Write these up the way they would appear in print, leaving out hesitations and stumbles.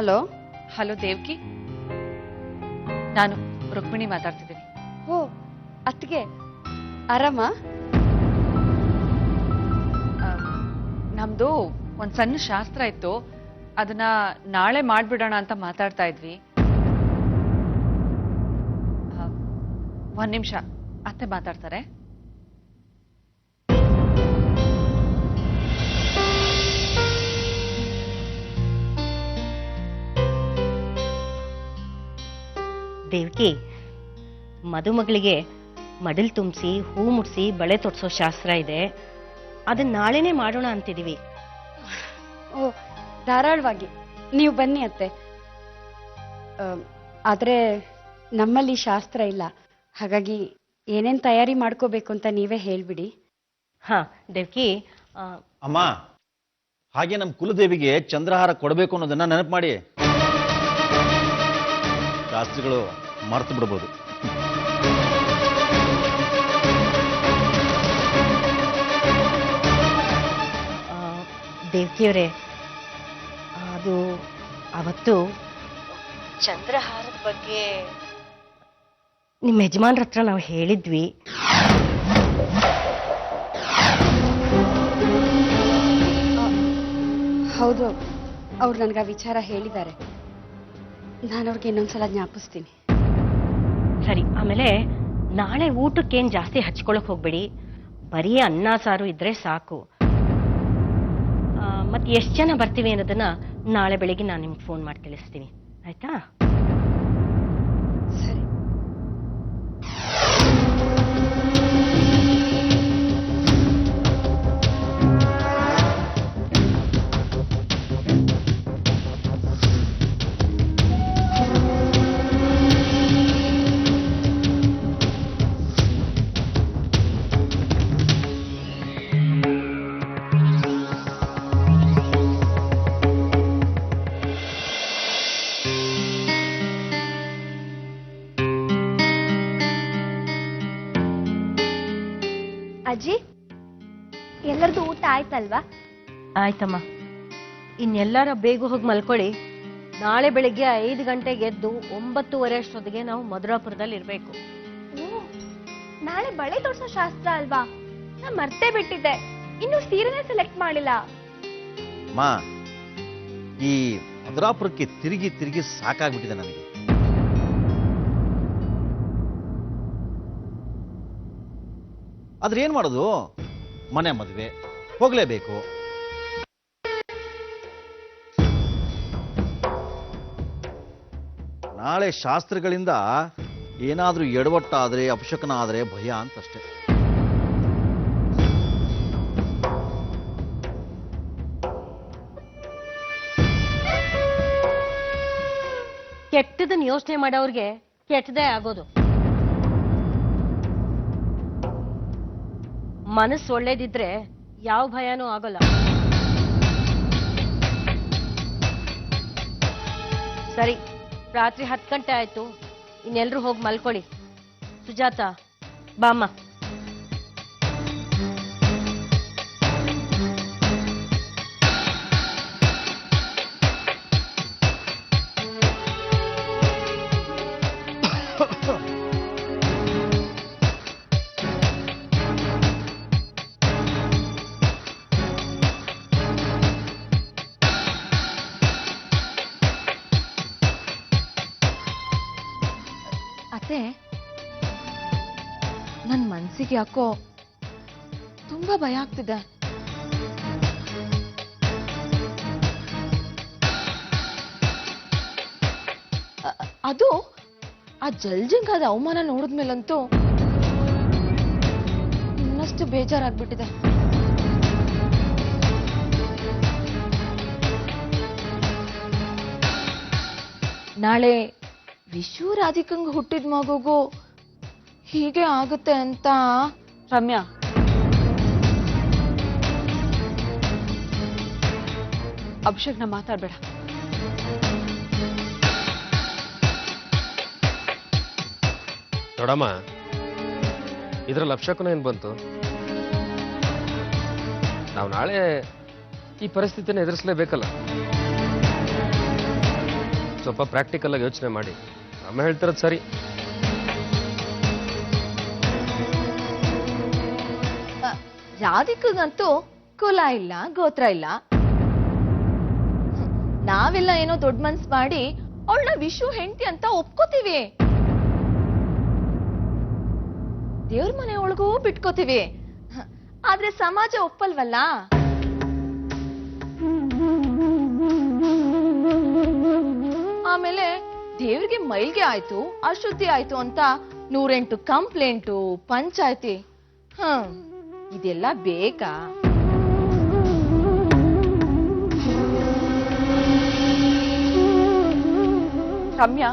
Hello hello Devki, ನಾನು ರುಕ್ಮಿಣಿ ಮಾತಾಡ್ತಿದ್ದೀನಿ. ಓ ಅತ್ತಿಗೆ ಆರಾಮ? ನಮ್ದು ಒಂದ್ ಸಣ್ಣ ಶಾಸ್ತ್ರ ಇತ್ತು, ಅದನ್ನ ನಾಳೆ ಮಾಡ್ಬಿಡೋಣ ಅಂತ ಮಾತಾಡ್ತಾ ಇದ್ವಿ. ಒಂದ್ ನಿಮಿಷ, ಅತ್ತೆ ಮಾತಾಡ್ತಾರೆ. ದೇವ್ಕಿ, ಮದುಮಗಳಿಗೆ ಮಡಲ್ ತುಂಬಿಸಿ ಹೂ ಮುಡ್ಸಿ ಬಳೆ ತೊಡ್ಸೋ ಶಾಸ್ತ್ರ ಇದೆ, ಅದನ್ನ ನಾಳೆನೆ ಮಾಡೋಣ ಅಂತಿದೀವಿ. ಓ ಧಾರಾಳವಾಗಿ ನೀವು ಬನ್ನಿ ಅತ್ತೆ. ಆದ್ರೆ ನಮ್ಮಲ್ಲಿ ಶಾಸ್ತ್ರ ಇಲ್ಲ, ಹಾಗಾಗಿ ಏನೇನ್ ತಯಾರಿ ಮಾಡ್ಕೋಬೇಕು ಅಂತ ನೀವೇ ಹೇಳ್ಬಿಡಿ. ಹಾ ದೇವ್ಕಿ, ಅಮ್ಮ, ಹಾಗೆ ನಮ್ಮ ಕುಲದೇವಿಗೆ ಚಂದ್ರಹಾರ ಕೊಡಬೇಕು ಅನ್ನೋದನ್ನ ನೆನಪು ಮಾಡಿ. ಶಾಸ್ತ್ರಿಗಳು ಮರ್ತು ಬಿಡ್ಬೋದು. ದೇವ್ಕಿಯವರೇ, ಅದು ಅವತ್ತು ಚಂದ್ರಹಾರದ ಬಗ್ಗೆ ನಿಮ್ಮ ಯಜಮಾನ್ರ ಹತ್ರ ನಾವು ಹೇಳಿದ್ವಿ. ಹೌದು, ಅವ್ರು ನನಗೆ ಆ ವಿಚಾರ ಹೇಳಿದ್ದಾರೆ. ನಾನು ಅವ್ರಿಗೆ ಇನ್ನೊಂದ್ಸಲ ಜ್ಞಾಪಿಸ್ತೀನಿ. ಸರಿ, ಆಮೇಲೆ ನಾಳೆ ಊಟಕ್ಕೇನು ಜಾಸ್ತಿ ಹಚ್ಕೊಳಕ್ ಹೋಗ್ಬೇಡಿ, ಬರೀ ಅನ್ನ ಸಾರು ಇದ್ರೆ ಸಾಕು. ಮತ್ತೆ ಎಷ್ಟು ಜನ ಬರ್ತೀವಿ ಅನ್ನೋದನ್ನ ನಾಳೆ ಬೆಳಿಗ್ಗೆ ನಾನು ನಿಮ್ಗೆ ಫೋನ್ ಮಾಡಿ ತಿಳಿಸ್ತೀನಿ, ಆಯ್ತಾ? ಸರಿ. ಅಜ್ಜಿ, ಎಲ್ಲರದು ಊಟ ಆಯ್ತಲ್ವಾ? ಆಯ್ತಮ್ಮ, ಇನ್ನೆಲ್ಲರ ಬೇಗ ಹೋಗಿ ಮಲ್ಕೊಳ್ಳಿ. ನಾಳೆ ಬೆಳಿಗ್ಗೆ 5 ಗಂಟೆಗೆ ಎದ್ದು 9:30 ಅಷ್ಟೊತ್ತಿಗೆ ನಾವು ಮಧುರಾಪುರದಲ್ಲಿ ಇರಬೇಕು. ನಾಳೆ ಬಳೆ ತೊಡ್ಸೋ ಶಾಸ್ತ್ರ ಅಲ್ವಾ? ನಾ ಮರ್ತೇ ಬಿಟ್ಟಿದ್ದೆ, ಇನ್ನು ಸೀರೆನೇ ಸೆಲೆಕ್ಟ್ ಮಾಡಿಲ್ಲ. ಅಮ್ಮ, ಈ ಮಧುರಾಪುರಕ್ಕೆ ತಿರುಗಿ ತಿರುಗಿ ಸಾಕಾಗ್ಬಿಟ್ಟಿದೆ ನನಗೆ. ಆದ್ರೆ ಏನ್ ಮಾಡೋದು, ಮನೆ ಮದುವೆ ಹೋಗ್ಲೇಬೇಕು. ನಾಳೆ ಶಾಸ್ತ್ರಗಳಿಂದ ಏನಾದ್ರೂ ಎಡವಟ್ಟಾದ್ರೆ ಅಪಶಕನ ಆದ್ರೆ ಭಯ ಅಂತಷ್ಟೇ. ಕೆಟ್ಟದನ್ನ ಯೋಚನೆ ಮಾಡೋರ್ಗೆ ಕೆಟ್ಟದೇ ಆಗೋದು. ಮನಸ್ಸು ಒಳ್ಳೇದಿದ್ರೆ ಯಾವ ಭಯನೂ ಆಗೋಲ್ಲ. ಸರಿ, ರಾತ್ರಿ 10 ಗಂಟೆ ಆಯ್ತು, ಇನ್ನೆಲ್ರೂ ಹೋಗಿ ಮಲ್ಕೊಳ್ಳಿ. ಸುಜಾತ, ಬಾಮ್ಮ. ಅತ್ತೆ, ನನ್ ಮನ್ಸಿಗೆ ಯಾಕೋ ತುಂಬಾ ಭಯ ಆಗ್ತಿದೆ. ಅದು ಆ ಜಲ್ಜಂಗಾದ ಅವಮಾನ ನೋಡಿದ್ಮೇಲಂತೂ ಇನ್ನಷ್ಟು ಬೇಜಾರಾಗ್ಬಿಟ್ಟಿದೆ. ನಾಳೆ ವಿಶು ರಾಧಿಕಂಗ್ ಹುಟ್ಟಿದ ಮಗುಗೂ ಹೀಗೆ ಆಗುತ್ತೆ ಅಂತ. ರಮ್ಯಾ, ಅಭಿಷೇಕ್ನ ಮಾತಾಡ್ಬೇಡ. ನೋಡಮ್ಮ, ಇದ್ರಲ್ಲಿ ಅಪಶಕುನ ಏನ್ ಬಂತು? ನಾವು ನಾಳೆ ಈ ಪರಿಸ್ಥಿತಿನ ಎದುರಿಸಲೇಬೇಕಲ್ಲ. ಸ್ವಲ್ಪ ಪ್ರಾಕ್ಟಿಕಲ್ ಆಗಿ ಯೋಚನೆ ಮಾಡಿ ಅಮ್ಮ ಹೇಳ್ತಿರೋದು ಸರಿ. ರಾಧಿಕಗಂತೂ ಕುಲ ಇಲ್ಲ ಗೋತ್ರ ಇಲ್ಲ. ನಾವೆಲ್ಲ ಏನೋ ದೊಡ್ಡ ಮನ್ಸ್ ಮಾಡಿ ಅವಳನ್ನ ವಿಶ್ವ ಹೆಂಡತಿ ಅಂತ ಒಪ್ಕೋತೀವಿ, ದೇವ್ರ ಮನೆ ಒಳಗೂ ಬಿಟ್ಕೋತೀವಿ. ಆದ್ರೆ ಸಮಾಜ ಒಪ್ಪಲ್ವಲ್ಲ. ಆಮೇಲೆ ದೇವ್ರಿಗೆ ಮೈಲ್ಗೆ ಆಯ್ತು ಅಶುದ್ಧಿ ಆಯ್ತು ಅಂತ 108 ಕಂಪ್ಲೇಂಟು ಪಂಚಾಯ್ತಿ. ಇದೆಲ್ಲ ಬೇಕಾ? ರಮ್ಯಾ,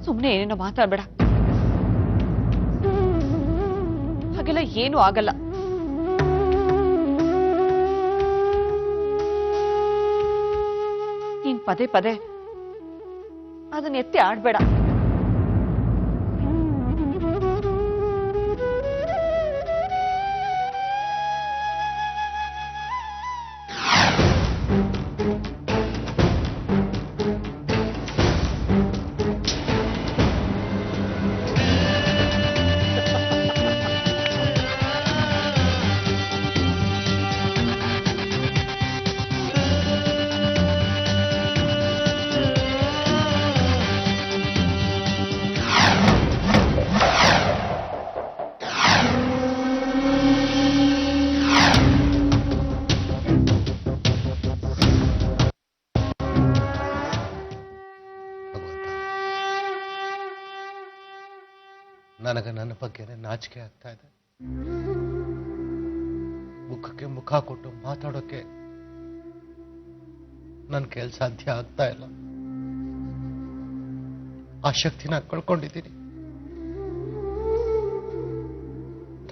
ಸುಮ್ನೆ ಏನೇನೋ ಮಾತಾಡ್ಬೇಡ. ಹಾಗೆಲ್ಲ ಏನೂ ಆಗಲ್ಲ. ನೀನ್ ಪದೇ ಪದೇ ಅದನ್ನ ಎತ್ತಿ ಆಡ್ಬೇಡ. ನನಗೆ ನನ್ನ ಬಗ್ಗೆನೇ ನಾಚಿಕೆ ಆಗ್ತಾ ಇದೆ. ಮುಖಕ್ಕೆ ಮುಖ ಕೊಟ್ಟು ಮಾತಾಡೋಕೆ ನನ್ನ ಕೈಯಲ್ಲಿ ಸಾಧ್ಯ ಆಗ್ತಾ ಇಲ್ಲ. ಆ ಶಕ್ತಿನ ಕಳ್ಕೊಂಡಿದ್ದೀನಿ.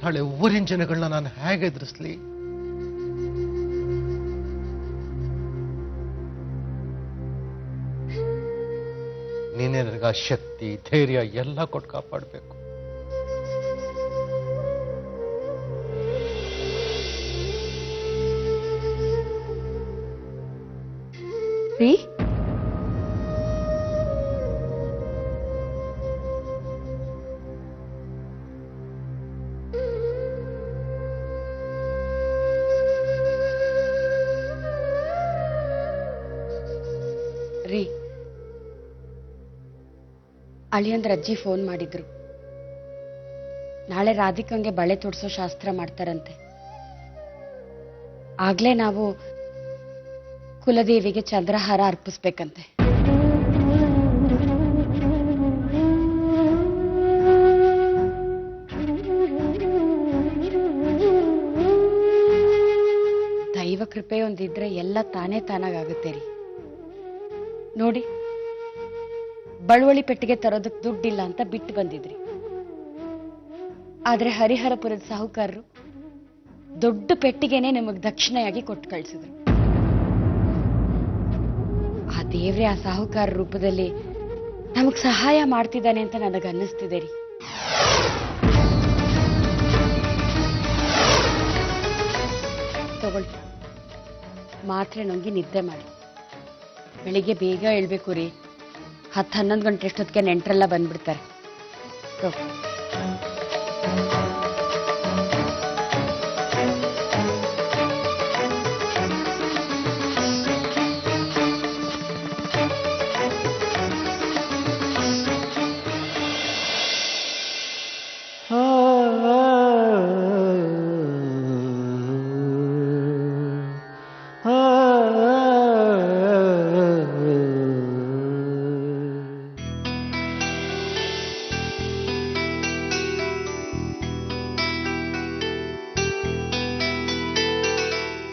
ನಾಳೆ ಊರಿನ ಜನಗಳನ್ನ ನಾನು ಹೇಗೆ ಎದುರಿಸ್ಲಿ? ನೀನೇ ನನಗೆ ಆ ಶಕ್ತಿ ಧೈರ್ಯ ಎಲ್ಲ ಕೊಟ್ಟು ಕಾಪಾಡಬೇಕು. ರೀ, ರೀ, ಅಳಿಯಂದ್ರ ಅಜ್ಜಿ ಫೋನ್ ಮಾಡಿದ್ರು. ನಾಳೆ ರಾಧಿಕಂಗೆ ಬಳೆ ತೊಡ್ಸೋ ಶಾಸ್ತ್ರ ಮಾಡ್ತಾರಂತೆ. ಆಗ್ಲೇ ನಾವು ಕುಲದೇವಿಗೆ ಚಂದ್ರಹಾರ ಅರ್ಪಿಸ್ಬೇಕಂತೆ. ದೈವ ಕೃಪೆ ಒಂದಿದ್ರೆ ಎಲ್ಲ ತಾನೇ ತಾನಾಗುತ್ತೆ ರೀ. ನೋಡಿ, ಬಳುವಳಿ ಪೆಟ್ಟಿಗೆ ತರೋದಕ್ಕೆ ದುಡ್ಡಿಲ್ಲ ಅಂತ ಬಿಟ್ಟು ಬಂದಿದ್ರಿ. ಆದ್ರೆ ಹರಿಹರಪುರದ ಸಾಹುಕಾರರು ದೊಡ್ಡ ಪೆಟ್ಟಿಗೆನೆ ನಿಮಗೆ ದಕ್ಷಿಣೆಯಾಗಿ ಕೊಟ್ಟು ಕಳಿಸಿದ್ರು. ಆ ದೇವ್ರೆ ಆ ಸಾಹುಕಾರ ರೂಪದಲ್ಲಿ ನಮಗ್ ಸಹಾಯ ಮಾಡ್ತಿದ್ದಾನೆ ಅಂತ ನನಗೆ ಅನ್ನಿಸ್ತಿದೆ ರೀ. ತಗೊಳ್ಳಿ, ಮಾತ್ರೆ ನುಂಗಿ ನಿದ್ದೆ ಮಾಡಿ. ಬೆಳಿಗ್ಗೆ ಬೇಗ ಹೇಳ್ಬೇಕು ರೀ. 10-11 ಗಂಟೆ ಅಷ್ಟೊತ್ತಿಗೆ ನೆಂಟರೆಲ್ಲ ಬಂದ್ಬಿಡ್ತಾರೆ.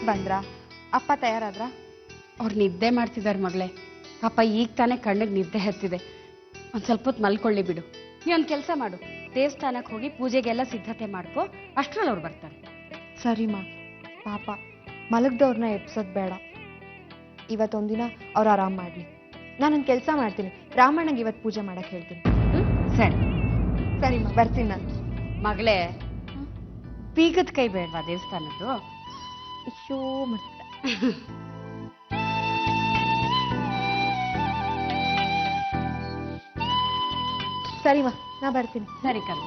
ಬಂದ್ರ? ಅಪ್ಪ ತಯಾರಾದ್ರ? ಅವ್ರು ನಿದ್ದೆ ಮಾಡ್ತಿದ್ದಾರೆ ಮಗಳೇ. ಪಾಪ ಈಗ ತಾನೇ ಕಣ್ಣಿಗೆ ನಿದ್ದೆ ಹತ್ತಿದೆ. ಒಂದ್ ಸ್ವಲ್ಪ ಹೊತ್ತು ಮಲ್ಕೊಳ್ಳಿ ಬಿಡು. ನೀ ಒಂದ್ ಕೆಲಸ ಮಾಡು, ದೇವಸ್ಥಾನಕ್ಕೆ ಹೋಗಿ ಪೂಜೆಗೆಲ್ಲ ಸಿದ್ಧತೆ ಮಾಡ್ಕೋ. ಅಷ್ಟ್ರಲ್ಲಿ ಅವ್ರು ಬರ್ತಾರೆ. ಸರಿಮಾ, ಪಾಪ ಮಲಗ್ದವ್ರನ್ನ ಎಬ್ಸೋದ್ ಬೇಡ. ಇವತ್ತೊಂದಿನ ಅವ್ರು ಆರಾಮ್ ಮಾಡ್ಲಿ. ನಾನೊಂದು ಕೆಲಸ ಮಾಡ್ತೀನಿ, ರಾಮಣ್ಣಂಗೆ ಇವತ್ತು ಪೂಜೆ ಮಾಡಕ್ ಹೇಳ್ತೀನಿ. ಸರಿ ಸರಿಮಾ, ಬರ್ತೀನಿ ನಾನು. ಮಗಳೇ, ಬೀಗದ ಕೈ ಬೇಡವಾ ದೇವಸ್ಥಾನದ್ದು? ಅಯ್ಯೋ, ಮತ್ತೆ ಸರಿವಾ, ನಾ ಬರ್ತೀನಿ. ಸರಿ ಕಣ್.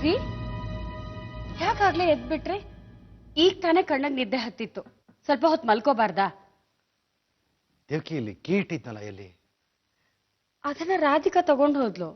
ರೀ, ಯಾಕಾಗ್ಲೇ ಎದ್ಬಿಟ್ರಿ? ಈಗ ತಾನೇ ಕಣ್ಣಗ್ ನಿದ್ದೆ ಹತ್ತಿತ್ತು. ಸ್ವಲ್ಪ ಹೊತ್ತು ಮಲ್ಕೋಬಾರ್ದಾ? ದೇವಕಿ, ಇಲ್ಲಿ ಕೀಟ್ ಇದ್ನಲ್ಲ ಎಲ್ಲಿ? ಅದನ್ನ ರಾಧಿಕಾ ತಗೊಂಡು ಹೋದ್ಲು.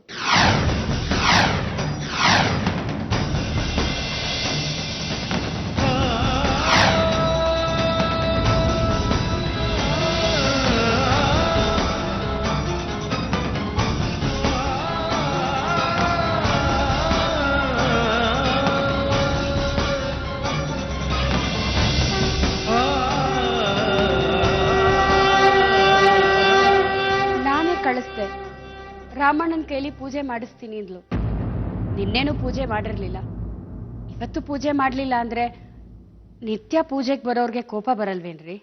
ಕಳಿಸ್ದೆ. ರಾಮಣ್ಣನ ಕೈಲಿ ಪೂಜೆ ಮಾಡಿಸ್ತೀನಿ ಅಂದ್ಲು. ನಿನ್ನೇನು ಪೂಜೆ ಮಾಡಿರ್ಲಿಲ್ಲ. ಇವತ್ತು ಪೂಜೆ ಮಾಡ್ಲಿಲ್ಲ ಅಂದ್ರೆ ನಿತ್ಯ ಪೂಜೆಗೆ ಬರೋರ್ಗೆ ಕೋಪ ಬರಲ್ವೇನ್ರಿ?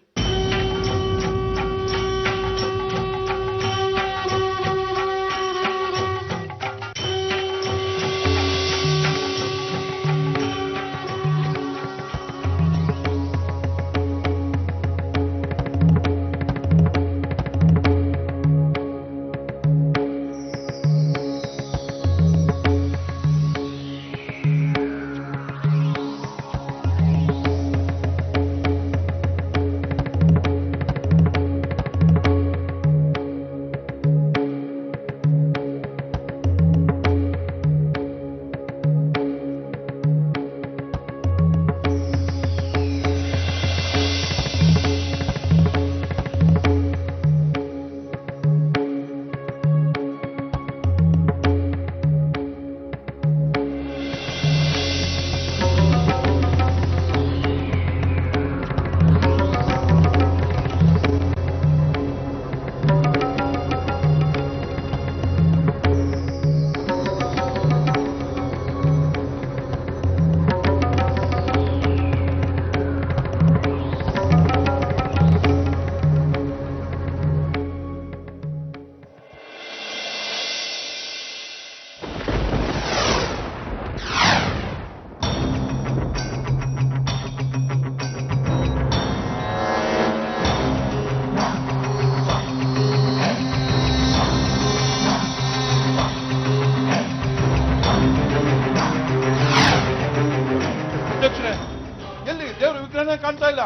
ಎಲ್ಲಿ ದೇವ್ರ ವಿಗ್ರಹನೇ ಕಾಣ್ತಾ ಇಲ್ಲ.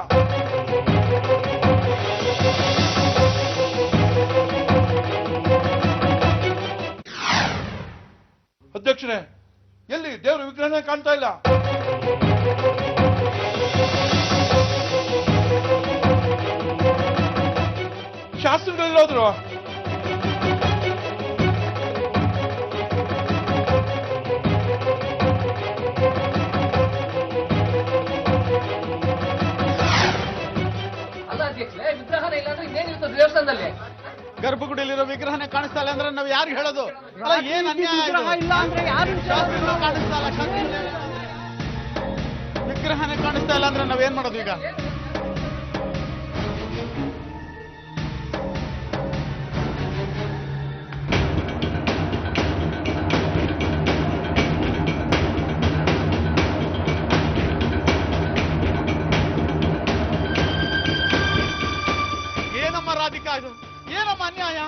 ಅಧ್ಯಕ್ಷರೇ, ಎಲ್ಲಿ ದೇವ್ರ ವಿಗ್ರಹನೇ ಕಾಣ್ತಾ ಇಲ್ಲ. ಶಾಸ್ತ್ರಗಳಿರೋದ್ರು. ದೇವಸ್ಥಾನದಲ್ಲಿ ಗರ್ಭಗುಡಿಯಲ್ಲಿರೋ ವಿಗ್ರಹನೇ ಕಾಣಿಸ್ತಾ ಇಲ್ಲ ಅಂದ್ರೆ ನಾವು ಯಾರು ಹೇಳೋದು? ಏನ್ ಅನ್ಯಾಯ ಇಲ್ಲ ಅಂದ್ರೆ ಕಾಣಿಸ್ತಾ ಇಲ್ಲ. ವಿಗ್ರಹನೇ ಕಾಣಿಸ್ತಾ ಇಲ್ಲ ಅಂದ್ರೆ ನಾವೇನ್ ಮಾಡೋದು ಈಗ? ಏನಮ್ಮ ರಾಧಿಕಾ, ಇದು ಏನಮ್ಮ ಅನ್ಯಾಯ?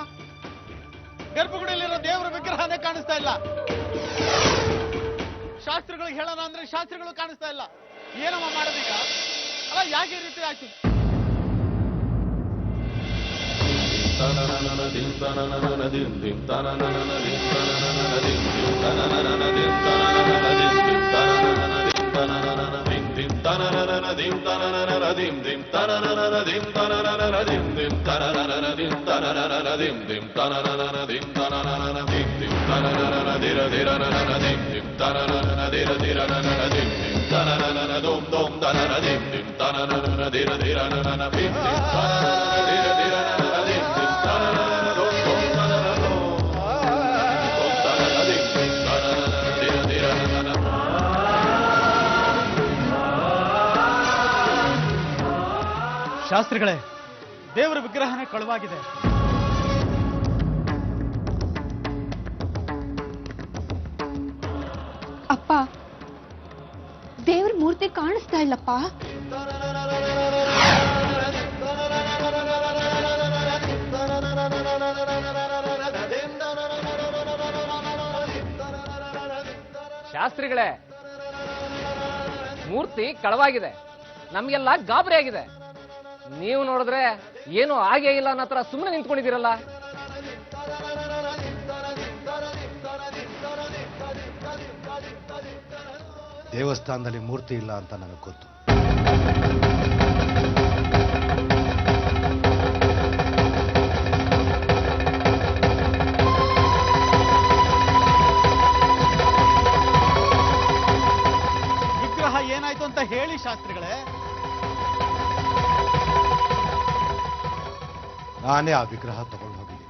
ಗರ್ಭಗುಡಿಯಲ್ಲಿರೋ ದೇವರ ವಿಗ್ರಹನೇ ಕಾಣಿಸ್ತಾ ಇಲ್ಲ. ಶಾಸ್ತ್ರಗಳಿಗೆ ಹೇಳೋಣ ಅಂದ್ರೆ ಶಾಸ್ತ್ರಗಳು ಕಾಣಿಸ್ತಾ ಇಲ್ಲ. ಏನಮ್ಮ ಮಾಡೋದೀಗ? ಅಲ್ಲ, ಯಾಕೆ ಈ ರೀತಿ ಆಯ್ತು? ಶಾಸ್ತ್ರಿಗಳೇ, ದೇವರ ವಿಗ್ರಹನೇ ಕಳುವಾಗಿದೆ. ಅಪ್ಪ, ದೇವ್ರ ಮೂರ್ತಿ ಕಾಣಿಸ್ತಾ ಇಲ್ಲಪ್ಪ. ಶಾಸ್ತ್ರಿಗಳೇ, ಮೂರ್ತಿ ಕಳವಾಗಿದೆ, ನಮ್ಗೆಲ್ಲ ಗಾಬರಿ ಆಗಿದೆ. ನೀವು ನೋಡಿದ್ರೆ ಏನು ಆಗೇ ಇಲ್ಲ ಅನ್ನೋ ತರ ಸುಮ್ಮನೆ ನಿಂತ್ಕೊಂಡಿದ್ದೀರಲ್ಲ. ದೇವಸ್ಥಾನದಲ್ಲಿ ಮೂರ್ತಿ ಇಲ್ಲ ಅಂತ ನನಗೆ ಗೊತ್ತು. ವಿಗ್ರಹ ಏನಾಯ್ತು ಅಂತ ಹೇಳಿ ಶಾಸ್ತ್ರಿಗಳೇ. ನಾನೇ ಆ ವಿಗ್ರಹ ತಗೊಂಡು ಹೋಗಿದ್ದೀನಿ.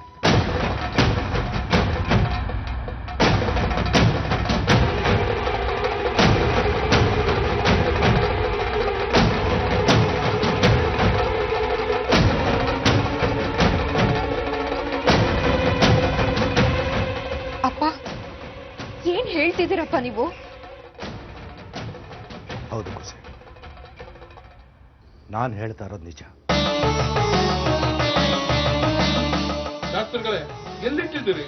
ಅಪ್ಪ, ಏನ್ ಹೇಳ್ತಿದ್ದೀರಪ್ಪ ನೀವು? ಹೌದು ಕುಸೆ, ನಾನು ಹೇಳ್ತಾ ಇರೋದು ನಿಜ. ಶಾಸ್ತ್ರಿಗಳೇ, ಎಲ್ಲಿಟ್ಟಿದ್ದೀರಿ?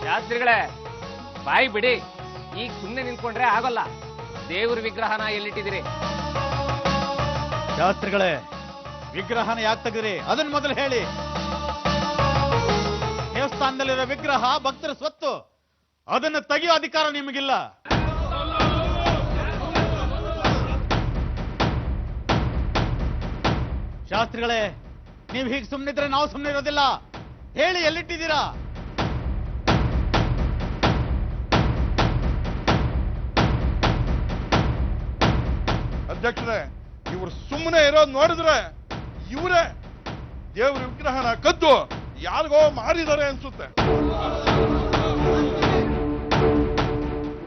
ಶಾಸ್ತ್ರಿಗಳೇ, ಬಾಯಿ ಬಿಡಿ. ಈಗ ಸುಮ್ಮನೆ ನಿಂತ್ಕೊಂಡ್ರೆ ಆಗೋಲ್ಲ. ದೇವ್ರ ವಿಗ್ರಹನ ಎಲ್ಲಿಟ್ಟಿದ್ದೀರಿ? ಶಾಸ್ತ್ರಿಗಳೇ, ವಿಗ್ರಹನ ಯಾಕೆ ತೆಗೆದ್ರಿ ಅದನ್ನ ಮೊದಲು ಹೇಳಿ. ದೇವಸ್ಥಾನದಲ್ಲಿರೋ ವಿಗ್ರಹ ಭಕ್ತರ ಸ್ವತ್ತು, ಅದನ್ನು ತೆಗೆಯೋ ಅಧಿಕಾರ ನಿಮಗಿಲ್ಲ. ಶಾಸ್ತ್ರಿಗಳೇ, ನೀವು ಹೀಗೆ ಸುಮ್ಮನಿದ್ರೆ ನಾವು ಸುಮ್ಮನೆ ಇರೋದಿಲ್ಲ. ಹೇಳಿ, ಎಲ್ಲಿಟ್ಟಿದ್ದೀರಾ? ಅಧ್ಯಕ್ಷರೇ, ಇವ್ರು ಸುಮ್ಮನೆ ಇರೋದು ನೋಡಿದ್ರೆ ಇವರೇ ದೇವ್ರ ವಿಗ್ರಹನ ಕದ್ದು ಯಾರಿಗೋ ಮಾರಿದ್ದಾರೆ ಅನ್ಸುತ್ತೆ.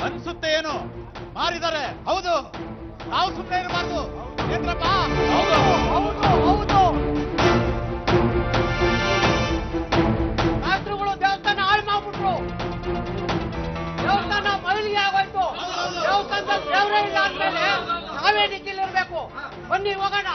ಅನ್ಸುತ್ತೆ ಏನು? ಮಾರಿದ್ದಾರೆ, ಹೌದು. ನಾವು ಸುಮ್ಮನೆ ಇರಬಾರ್ದು. ಏನ್ರಪ್ಪ? ಶಾಸ್ತ್ರಿಗಳು ದೇವಸ್ಥಾನ ಹಾಳು ಮಾಡ್ಬಿಟ್ರು. ದೇವಸ್ಥಾನ ಮೈಲಿಗೆ ಆಗೋಯ್ತು. ದೇವಸ್ಥಾನದಲ್ಲಿ ದೇವರೇ ಇಲ್ಲ ಅಂದ್ಮೇಲೆ ನಾವೇ ನಿಂತಿರ್ಬೇಕು. ಬನ್ನಿ ಹೋಗೋಣ.